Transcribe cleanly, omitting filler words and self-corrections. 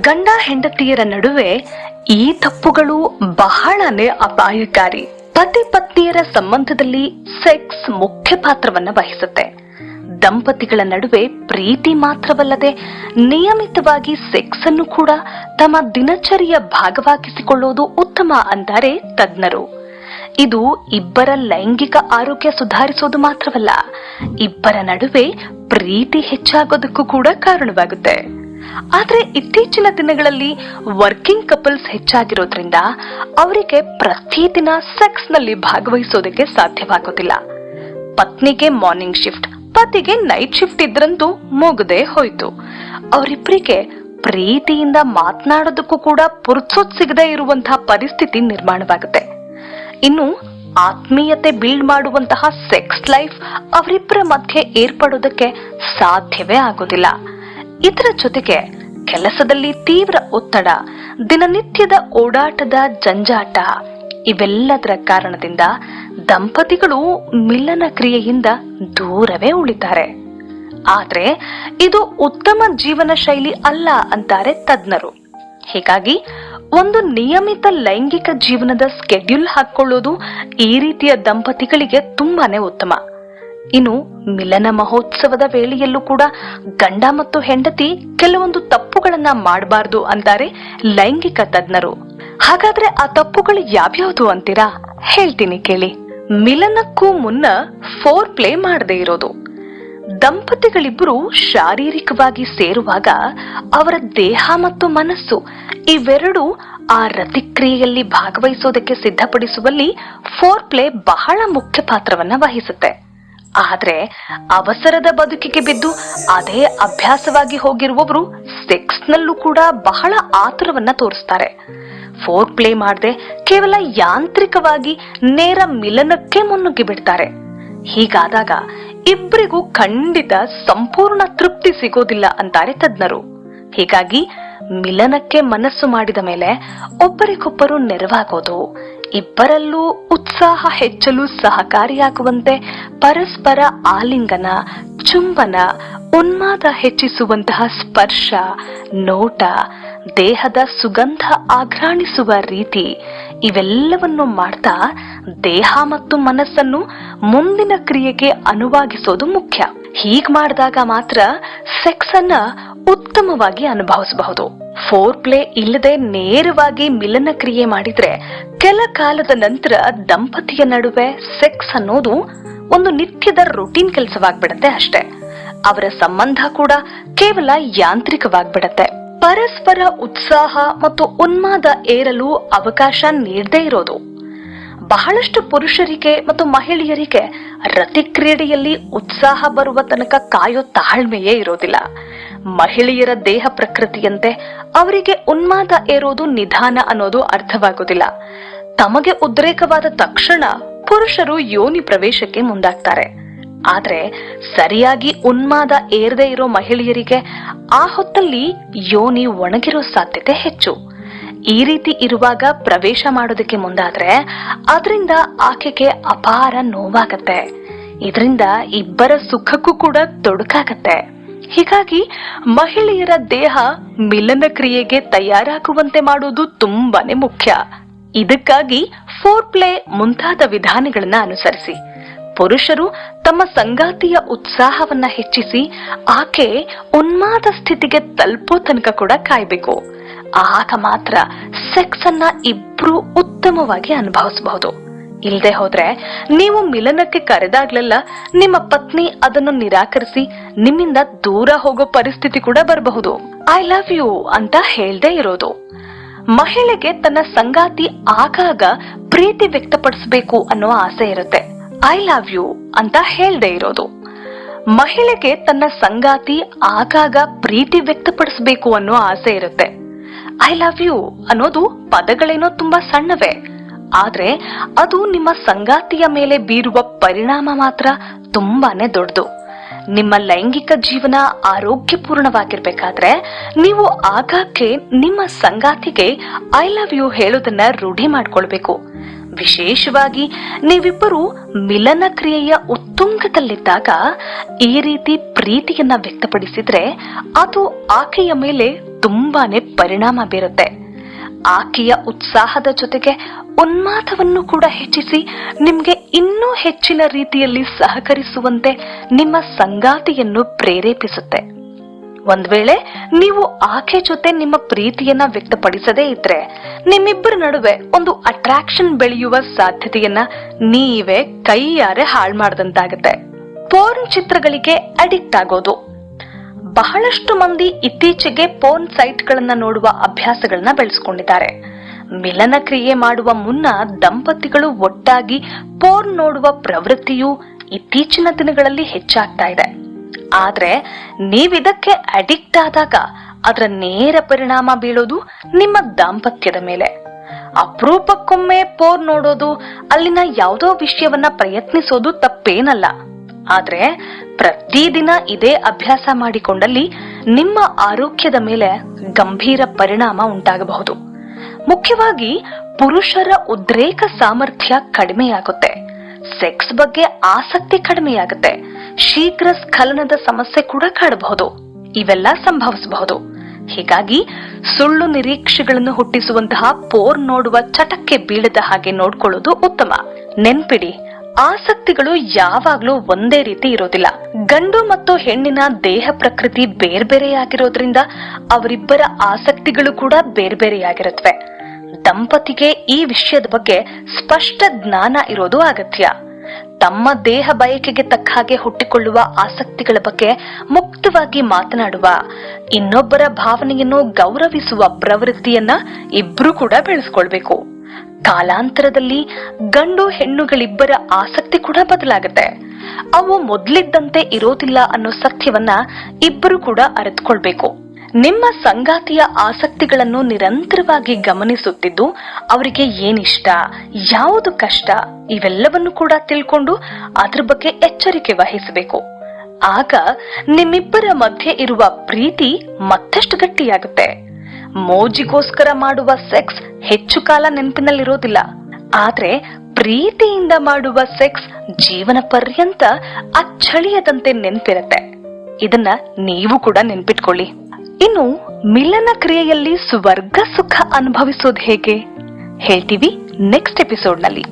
ಗಂಡ ಹೆಂಡತಿಯರ ನಡುವೆ ಈ ತಪ್ಪುಗಳು ಬಹಳನೇ ಅಪಾಯಕಾರಿ. ಪತಿ ಪತ್ನಿಯರ ಸಂಬಂಧದಲ್ಲಿ ಸೆಕ್ಸ್ ಮುಖ್ಯ ಪಾತ್ರವನ್ನ ವಹಿಸುತ್ತೆ. ದಂಪತಿಗಳ ನಡುವೆ ಪ್ರೀತಿ ಮಾತ್ರವಲ್ಲದೆ ನಿಯಮಿತವಾಗಿ ಸೆಕ್ಸ್ ಅನ್ನು ಕೂಡ ತಮ್ಮ ದಿನಚರಿಯ ಭಾಗವಾಗಿಸಿಕೊಳ್ಳುವುದು ಉತ್ತಮ ಅಂತಾರೆ ತಜ್ಞರು. ಇದು ಇಬ್ಬರ ಲೈಂಗಿಕ ಆರೋಗ್ಯ ಸುಧಾರಿಸೋದು ಮಾತ್ರವಲ್ಲ, ಇಬ್ಬರ ನಡುವೆ ಪ್ರೀತಿ ಹೆಚ್ಚಾಗೋದಕ್ಕೂ ಕೂಡ ಕಾರಣವಾಗುತ್ತೆ. ಆದ್ರೆ ಇತ್ತೀಚಿನ ದಿನಗಳಲ್ಲಿ ವರ್ಕಿಂಗ್ ಕಪಲ್ಸ್ ಹೆಚ್ಚಾಗಿರೋದ್ರಿಂದ ಅವರಿಗೆ ಪ್ರತಿದಿನ ಸೆಕ್ಸ್ ನಲ್ಲಿ ಭಾಗವಹಿಸೋದಕ್ಕೆ ಸಾಧ್ಯವಾಗೋದಿಲ್ಲ. ಪತ್ನಿಗೆ ಮಾರ್ನಿಂಗ್ ಶಿಫ್ಟ್, ಪತಿಗೆ ನೈಟ್ ಶಿಫ್ಟ್ ಇದ್ರಂತೂ ಮುಗದೆ ಹೋಯ್ತು. ಅವರಿಬ್ಬರಿಗೆ ಪ್ರೀತಿಯಿಂದ ಮಾತನಾಡೋದಕ್ಕೂ ಕೂಡ ಪುರ್ಸೊತ್ ಸಿಗದೆ ಇರುವಂತಹ ಪರಿಸ್ಥಿತಿ ನಿರ್ಮಾಣವಾಗುತ್ತೆ. ಇನ್ನು ಆತ್ಮೀಯತೆ ಬಿಲ್ಡ್ ಮಾಡುವಂತಹ ಸೆಕ್ಸ್ ಲೈಫ್ ಅವರಿಬ್ಬರ ಮಧ್ಯೆ ಏರ್ಪಡೋದಕ್ಕೆ ಸಾಧ್ಯವೇ ಆಗೋದಿಲ್ಲ. ಇದರ ಜೊತೆಗೆ ಕೆಲಸದಲ್ಲಿ ತೀವ್ರ ಒತ್ತಡ, ದಿನನಿತ್ಯದ ಓಡಾಟದ ಜಂಜಾಟ, ಇವೆಲ್ಲದರ ಕಾರಣದಿಂದ ದಂಪತಿಗಳು ಮಿಲನ ಕ್ರಿಯೆಯಿಂದ ದೂರವೇ ಉಳಿತಾರೆ. ಆದ್ರೆ ಇದು ಉತ್ತಮ ಜೀವನ ಶೈಲಿ ಅಲ್ಲ ಅಂತಾರೆ ತಜ್ಞರು. ಹೀಗಾಗಿ ಒಂದು ನಿಯಮಿತ ಲೈಂಗಿಕ ಜೀವನದ ಸ್ಕೆಡ್ಯೂಲ್ ಹಾಕೊಳ್ಳೋದು ಈ ರೀತಿಯ ದಂಪತಿಗಳಿಗೆ ತುಂಬಾನೇ ಉತ್ತಮ. ಇನ್ನು ಮಿಲನ ಮಹೋತ್ಸವದ ವೇಳೆಯಲ್ಲೂ ಕೂಡ ಗಂಡ ಮತ್ತು ಹೆಂಡತಿ ಕೆಲವೊಂದು ತಪ್ಪುಗಳನ್ನ ಮಾಡಬಾರ್ದು ಅಂತಾರೆ ಲೈಂಗಿಕ ತಜ್ಞರು. ಹಾಗಾದ್ರೆ ಆ ತಪ್ಪುಗಳು ಯಾವ್ಯಾವುದು ಅಂತೀರಾ? ಹೇಳ್ತೀನಿ ಕೇಳಿ. ಮಿಲನಕ್ಕೂ ಮುನ್ನ ಫೋರ್ ಪ್ಲೇ ಮಾಡದೇ ಇರೋದು. ದಂಪತಿಗಳಿಬ್ಬರು ಶಾರೀರಿಕವಾಗಿ ಸೇರುವಾಗ ಅವರ ದೇಹ ಮತ್ತು ಮನಸ್ಸು ಇವೆರಡು ಆ ರತಿಕ್ರಿಯೆಯಲ್ಲಿ ಭಾಗವಹಿಸೋದಕ್ಕೆ ಸಿದ್ಧಪಡಿಸುವಲ್ಲಿ ಫೋರ್ ಪ್ಲೇ ಬಹಳ ಮುಖ್ಯ ಪಾತ್ರವನ್ನ ವಹಿಸುತ್ತೆ. ಆದ್ರೆ ಅವಸರದ ಬದುಕಿಗೆ ಬಿದ್ದು ಅದೇ ಅಭ್ಯಾಸವಾಗಿ ಹೋಗಿರುವವರು ಸೆಕ್ಸ್ ನಲ್ಲೂ ಕೂಡ ಬಹಳ ಆತುರವನ್ನ ತೋರಿಸ್ತಾರೆ. ಫೋರ್ ಪ್ಲೇ ಮಾಡದೆ ಕೇವಲ ಯಾಂತ್ರಿಕವಾಗಿ ನೇರ ಮಿಲನಕ್ಕೆ ಮುನ್ನುಗ್ಗಿ ಬಿಡ್ತಾರೆ. ಹೀಗಾದಾಗ ಇಬ್ಬರಿಗೂ ಖಂಡಿತ ಸಂಪೂರ್ಣ ತೃಪ್ತಿ ಸಿಗೋದಿಲ್ಲ ಅಂತಾರೆ ತಜ್ಞರು. ಹೀಗಾಗಿ ಮಿಲನಕ್ಕೆ ಮನಸ್ಸು ಮಾಡಿದ ಮೇಲೆ ಒಬ್ಬರಿಗೊಬ್ಬರು ನೆರವಾಗೋದು, ಇಬ್ಬರಲ್ಲೂ ಉತ್ಸಾಹ ಹೆಚ್ಚಲು ಸಹಕಾರಿಯಾಗುವಂತೆ ಪರಸ್ಪರ ಆಲಿಂಗನ, ಚುಂಬನ, ಉನ್ಮಾದ ಹೆಚ್ಚಿಸುವಂತಹ ಸ್ಪರ್ಶ, ನೋಟ, ದೇಹದ ಸುಗಂಧ ಆಘ್ರಾಣಿಸುವ ರೀತಿ ಇವೆಲ್ಲವನ್ನು ಮಾಡ್ತಾ ದೇಹ ಮತ್ತು ಮನಸ್ಸನ್ನು ಮುಂದಿನ ಕ್ರಿಯೆಗೆ ಅನುವಾಗಿಸೋದು ಮುಖ್ಯ. ಹೀಗ್ ಮಾಡಿದಾಗ ಮಾತ್ರ ಸೆಕ್ಸ್ ಅನ್ನ ಉತ್ತಮವಾಗಿ ಅನುಭವಿಸಬಹುದು. ಫೋರ್ ಪ್ಲೇ ಇಲ್ಲದೆ ನೇರವಾಗಿ ಮಿಲನ ಕ್ರಿಯೆ ಮಾಡಿದ್ರೆ ಕೆಲ ಕಾಲದ ನಂತರ ದಂಪತಿಯ ನಡುವೆ ಸೆಕ್ಸ್ ಅನ್ನೋದು ಒಂದು ನಿತ್ಯದ ರುಟೀನ್ ಕೆಲಸವಾಗ್ಬಿಡತ್ತೆ ಅಷ್ಟೇ. ಅವರ ಸಂಬಂಧ ಕೂಡ ಕೇವಲ ಯಾಂತ್ರಿಕವಾಗ್ಬಿಡತ್ತೆ. ಪರಸ್ಪರ ಉತ್ಸಾಹ ಮತ್ತು ಉನ್ಮಾದ ಏರಲು ಅವಕಾಶ ನೀಡದೇ ಇರೋದು. ಬಹಳಷ್ಟು ಪುರುಷರಿಗೆ ಮತ್ತು ಮಹಿಳೆಯರಿಗೆ ರತಿಕ್ರೀಡೆಯಲ್ಲಿ ಉತ್ಸಾಹ ಬರುವ ತನಕ ಕಾಯೋ ತಾಳ್ಮೆಯೇ ಇರೋದಿಲ್ಲ. ಮಹಿಳೆಯರ ದೇಹ ಪ್ರಕೃತಿಯಂತೆ ಅವರಿಗೆ ಉನ್ಮಾದ ಏರೋದು ನಿಧಾನ ಅನ್ನೋದು ಅರ್ಥವಾಗೋದಿಲ್ಲ. ತಮಗೆ ಉದ್ರೇಕವಾದ ತಕ್ಷಣ ಪುರುಷರು ಯೋನಿ ಪ್ರವೇಶಕ್ಕೆ ಮುಂದಾಗ್ತಾರೆ. ಆದ್ರೆ ಸರಿಯಾಗಿ ಉನ್ಮಾದ ಏರದೇ ಇರೋ ಮಹಿಳೆಯರಿಗೆ ಆ ಹೊತ್ತಲ್ಲಿ ಯೋನಿ ಒಣಗಿರೋ ಸಾಧ್ಯತೆ ಹೆಚ್ಚು. ಈ ರೀತಿ ಇರುವಾಗ ಪ್ರವೇಶ ಮಾಡೋದಕ್ಕೆ ಮುಂದಾದ್ರೆ ಅದರಿಂದ ಆಕೆಗೆ ಅಪಾರ ನೋವಾಗತ್ತೆ. ಇದರಿಂದ ಇಬ್ಬರ ಸುಖಕ್ಕೂ ಕೂಡ ತೊಡಕಾಗತ್ತೆ. ಹೀಗಾಗಿ ಮಹಿಳೆಯರ ದೇಹ ಮಿಲನ ಕ್ರಿಯೆಗೆ ತಯಾರಾಗುವಂತೆ ಮಾಡೋದು ತುಂಬಾನೇ ಮುಖ್ಯ. ಇದಕ್ಕಾಗಿ ಫೋರ್ ಪ್ಲೇ ಮುಂತಾದ ವಿಧಾನಗಳನ್ನ ಅನುಸರಿಸಿ ಪುರುಷರು ತಮ್ಮ ಸಂಗಾತಿಯ ಉತ್ಸಾಹವನ್ನ ಹೆಚ್ಚಿಸಿ ಆಕೆ ಉನ್ಮಾದ ಸ್ಥಿತಿಗೆ ತಲುಪೋ ತನಕ ಕೂಡ ಕಾಯ್ಬೇಕು. ಆಗ ಮಾತ್ರ ಸೆಕ್ಸ್ ಅನ್ನ ಇಬ್ರು ಉತ್ತಮವಾಗಿ ಅನುಭವಿಸಬಹುದು. ಇಲ್ಲದೆ ಹೋದ್ರೆ ನೀವು ಮಿಲನಕ್ಕೆ ಕರೆದಾಗ್ಲೆಲ್ಲ ನಿಮ್ಮ ಪತ್ನಿ ಅದನ್ನು ನಿರಾಕರಿಸಿ ನಿಮ್ಮಿಂದ ದೂರ ಹೋಗೋ ಪರಿಸ್ಥಿತಿ ಕೂಡ ಬರಬಹುದು. ಐ ಲವ್ ಯು ಅಂತ ಹೇಳ್ದೇ ಇರೋದು. ಮಹಿಳೆಗೆ ತನ್ನ ಸಂಗಾತಿ ಆಗಾಗ ಪ್ರೀತಿ ವ್ಯಕ್ತಪಡಿಸಬೇಕು ಅನ್ನೋ ಆಸೆ ಇರುತ್ತೆ. ಐ ಲವ್ ಯು ಅಂತ ಹೇಳ್ದೇ ಇರೋದು. ಮಹಿಳೆಗೆ ತನ್ನ ಸಂಗಾತಿ ಆಗಾಗ ಪ್ರೀತಿ ವ್ಯಕ್ತಪಡಿಸಬೇಕು ಅನ್ನೋ ಆಸೆ ಇರುತ್ತೆ. ಐ ಲವ್ ಯು ಅನ್ನೋದು ಪದಗಳೇನೋ ತುಂಬಾ ಸಣ್ಣವೇ, ಆದ್ರೆ ಅದು ನಿಮ್ಮ ಸಂಗಾತಿಯ ಮೇಲೆ ಬೀರುವ ಪರಿಣಾಮ ಮಾತ್ರ ತುಂಬಾನೇ ದೊಡ್ಡದು. ನಿಮ್ಮ ಲೈಂಗಿಕ ಜೀವನ ಆರೋಗ್ಯಪೂರ್ಣವಾಗಿರ್ಬೇಕಾದ್ರೆ ನೀವು ಆಗಾಗ್ಗೆ ನಿಮ್ಮ ಸಂಗಾತಿಗೆ ಐ ಲವ್ ಯು ಹೇಳೋದನ್ನ ರೂಢಿ ಮಾಡ್ಕೊಳ್ಬೇಕು. ವಿಶೇಷವಾಗಿ ನೀವಿಬ್ಬರು ಮಿಲನ ಕ್ರಿಯೆಯ ಉತ್ತುಂಗದಲ್ಲಿದ್ದಾಗ ಈ ರೀತಿ ಪ್ರೀತಿಯನ್ನ ವ್ಯಕ್ತಪಡಿಸಿದ್ರೆ ಅದು ಆಕೆಯ ಮೇಲೆ ತುಂಬಾನೇ ಪರಿಣಾಮ ಬೀರುತ್ತೆ. ಆಕೆಯ ಉತ್ಸಾಹದ ಜೊತೆಗೆ ಉನ್ಮಾದವನ್ನು ಕೂಡ ಹೆಚ್ಚಿಸಿ ನಿಮ್ಗೆ ಇನ್ನೂ ಹೆಚ್ಚಿನ ರೀತಿಯಲ್ಲಿ ಸಹಕರಿಸುವಂತೆ ನಿಮ್ಮ ಸಂಗಾತಿಯನ್ನು ಪ್ರೇರೇಪಿಸುತ್ತೆ. ಒಂದ್ ವೇಳೆ ನೀವು ಆಕೆ ಜೊತೆ ನಿಮ್ಮ ಪ್ರೀತಿಯನ್ನ ವ್ಯಕ್ತಪಡಿಸದೇ ಇದ್ರೆ ನಿಮ್ಮಿಬ್ಬರ ನಡುವೆ ಒಂದು ಅಟ್ರಾಕ್ಷನ್ ಬೆಳೆಯುವ ಸಾಧ್ಯತೆಯನ್ನ ನೀವೇ ಕೈಯಾರೆ ಹಾಳು ಮಾಡದಂತಾಗತ್ತೆ. ಪೋರ್ನ್ ಚಿತ್ರಗಳಿಗೆ ಅಡಿಕ್ಟ್ ಆಗೋದು. ಬಹಳಷ್ಟು ಮಂದಿ ಇತ್ತೀಚೆಗೆ ಪೋರ್ನ್ ಸೈಟ್ಗಳನ್ನ ನೋಡುವ ಅಭ್ಯಾಸಗಳನ್ನ ಬೆಳೆಸಿಕೊಂಡಿದ್ದಾರೆ. ಮಿಲನ ಕ್ರಿಯೆ ಮಾಡುವ ಮುನ್ನ ದಂಪತಿಗಳು ಒಟ್ಟಾಗಿ ಪೋರ್ನ್ ನೋಡುವ ಪ್ರವೃತ್ತಿಯು ಇತ್ತೀಚಿನ ದಿನಗಳಲ್ಲಿ ಹೆಚ್ಚಾಗ್ತಾ ಇದೆ. ಆದ್ರೆ ನೀವಿದಕ್ಕೆ ಅಡಿಕ್ಟ್ ಆದಾಗ ಅದರ ನೇರ ಪರಿಣಾಮ ಬೀಳೋದು ನಿಮ್ಮ ದಾಂಪತ್ಯದ ಮೇಲೆ. ಅಪರೂಪಕ್ಕೊಮ್ಮೆ ಪೋರ್ನ್ ನೋಡೋದು, ಅಲ್ಲಿನ ಯಾವುದೋ ವಿಷಯವನ್ನ ಪ್ರಯತ್ನಿಸೋದು ತಪ್ಪೇನಲ್ಲ. ಆದ್ರೆ ಪ್ರತಿದಿನ ಇದೇ ಅಭ್ಯಾಸ ಮಾಡಿಕೊಂಡಲ್ಲಿ ನಿಮ್ಮ ಆರೋಗ್ಯದ ಮೇಲೆ ಗಂಭೀರ ಪರಿಣಾಮ ಉಂಟಾಗಬಹುದು. ಮುಖ್ಯವಾಗಿ ಪುರುಷರ ಉದ್ರೇಕ ಸಾಮರ್ಥ್ಯ ಕಡಿಮೆಯಾಗುತ್ತೆ, ಸೆಕ್ಸ್ ಬಗ್ಗೆ ಆಸಕ್ತಿ ಕಡಿಮೆಯಾಗುತ್ತೆ, ಶೀಘ್ರ ಸ್ಖಲನದ ಸಮಸ್ಯೆ ಕೂಡ ಕಾಡಬಹುದು. ಇವೆಲ್ಲ ಸಂಭವಿಸಬಹುದು. ಹೀಗಾಗಿ ಸುಳ್ಳು ನಿರೀಕ್ಷೆಗಳನ್ನು ಹುಟ್ಟಿಸುವಂತಹ ಪೋರ್ನ್ ನೋಡುವ ಚಟಕ್ಕೆ ಬೀಳದ ಹಾಗೆ ನೋಡ್ಕೊಳ್ಳೋದು ಉತ್ತಮ. ನೆನ್ಪಿಡಿ, ಆಸಕ್ತಿಗಳು ಯಾವಾಗ್ಲೂ ಒಂದೇ ರೀತಿ ಇರೋದಿಲ್ಲ. ಗಂಡು ಮತ್ತು ಹೆಣ್ಣಿನ ದೇಹ ಪ್ರಕೃತಿ ಬೇರ್ಬೇರೆಯಾಗಿರೋದ್ರಿಂದ ಅವರಿಬ್ಬರ ಆಸಕ್ತಿಗಳು ಕೂಡ ಬೇರ್ಬೇರೆಯಾಗಿರುತ್ತವೆ. ದಂಪತಿಗೆ ಈ ವಿಷಯದ ಬಗ್ಗೆ ಸ್ಪಷ್ಟ ಜ್ಞಾನ ಇರೋದು ಅಗತ್ಯ. ತಮ್ಮ ದೇಹ ಬಯಕೆಗೆ ತಕ್ಕ ಹಾಗೆ ಹುಟ್ಟಿಕೊಳ್ಳುವ ಆಸಕ್ತಿಗಳ ಬಗ್ಗೆ ಮುಕ್ತವಾಗಿ ಮಾತನಾಡುವ, ಇನ್ನೊಬ್ಬರ ಭಾವನೆಯನ್ನು ಗೌರವಿಸುವ ಪ್ರವೃತ್ತಿಯನ್ನ ಇಬ್ರು ಕೂಡ ಬೆಳೆಸ್ಕೊಳ್ಬೇಕು. ಕಾಲಾಂತರದಲ್ಲಿ ಗಂಡು ಹೆಣ್ಣುಗಳಿಬ್ಬರ ಆಸಕ್ತಿ ಕೂಡ ಬದಲಾಗುತ್ತೆ. ಅವು ಮೊದಲಿದ್ದಂತೆ ಇರೋದಿಲ್ಲ ಅನ್ನೋ ಸತ್ಯವನ್ನ ಇಬ್ಬರು ಕೂಡ ಅರಿತುಕೊಳ್ಬೇಕು. ನಿಮ್ಮ ಸಂಗಾತಿಯ ಆಸಕ್ತಿಗಳನ್ನು ನಿರಂತರವಾಗಿ ಗಮನಿಸುತ್ತಿದ್ದು ಅವರಿಗೆ ಏನಿಷ್ಟ, ಯಾವುದು ಕಷ್ಟ ಇವೆಲ್ಲವನ್ನು ಕೂಡ ತಿಳ್ಕೊಂಡು ಅದ್ರ ಬಗ್ಗೆ ಎಚ್ಚರಿಕೆ ವಹಿಸಬೇಕು. ಆಗ ನಿಮ್ಮಿಬ್ಬರ ಮಧ್ಯೆ ಇರುವ ಪ್ರೀತಿ ಮತ್ತಷ್ಟು ಗಟ್ಟಿಯಾಗುತ್ತೆ. ಮೋಜಿಗೋಸ್ಕರ ಮಾಡುವ ಸೆಕ್ಸ್ ಹೆಚ್ಚು ಕಾಲ ನೆನಪಿನಲ್ಲಿರೋದಿಲ್ಲ. ಆದ್ರೆ ಪ್ರೀತಿಯಿಂದ ಮಾಡುವ ಸೆಕ್ಸ್ ಜೀವನ ಪರ್ಯಂತ ಅಚ್ಚಳಿಯದಂತೆ ನೆನಪಿರುತ್ತೆ. ಇದನ್ನ ನೀವು ಕೂಡ ನೆನ್ಪಿಟ್ಕೊಳ್ಳಿ. ಇನ್ನು ಮಿಲನ ಕ್ರಿಯೆಯಲ್ಲಿ ಸ್ವರ್ಗ ಸುಖ ಅನುಭವಿಸೋದು ಹೇಗೆ ಹೇಳ್ತೀವಿ ನೆಕ್ಸ್ಟ್ ಎಪಿಸೋಡ್ ನಲ್ಲಿ.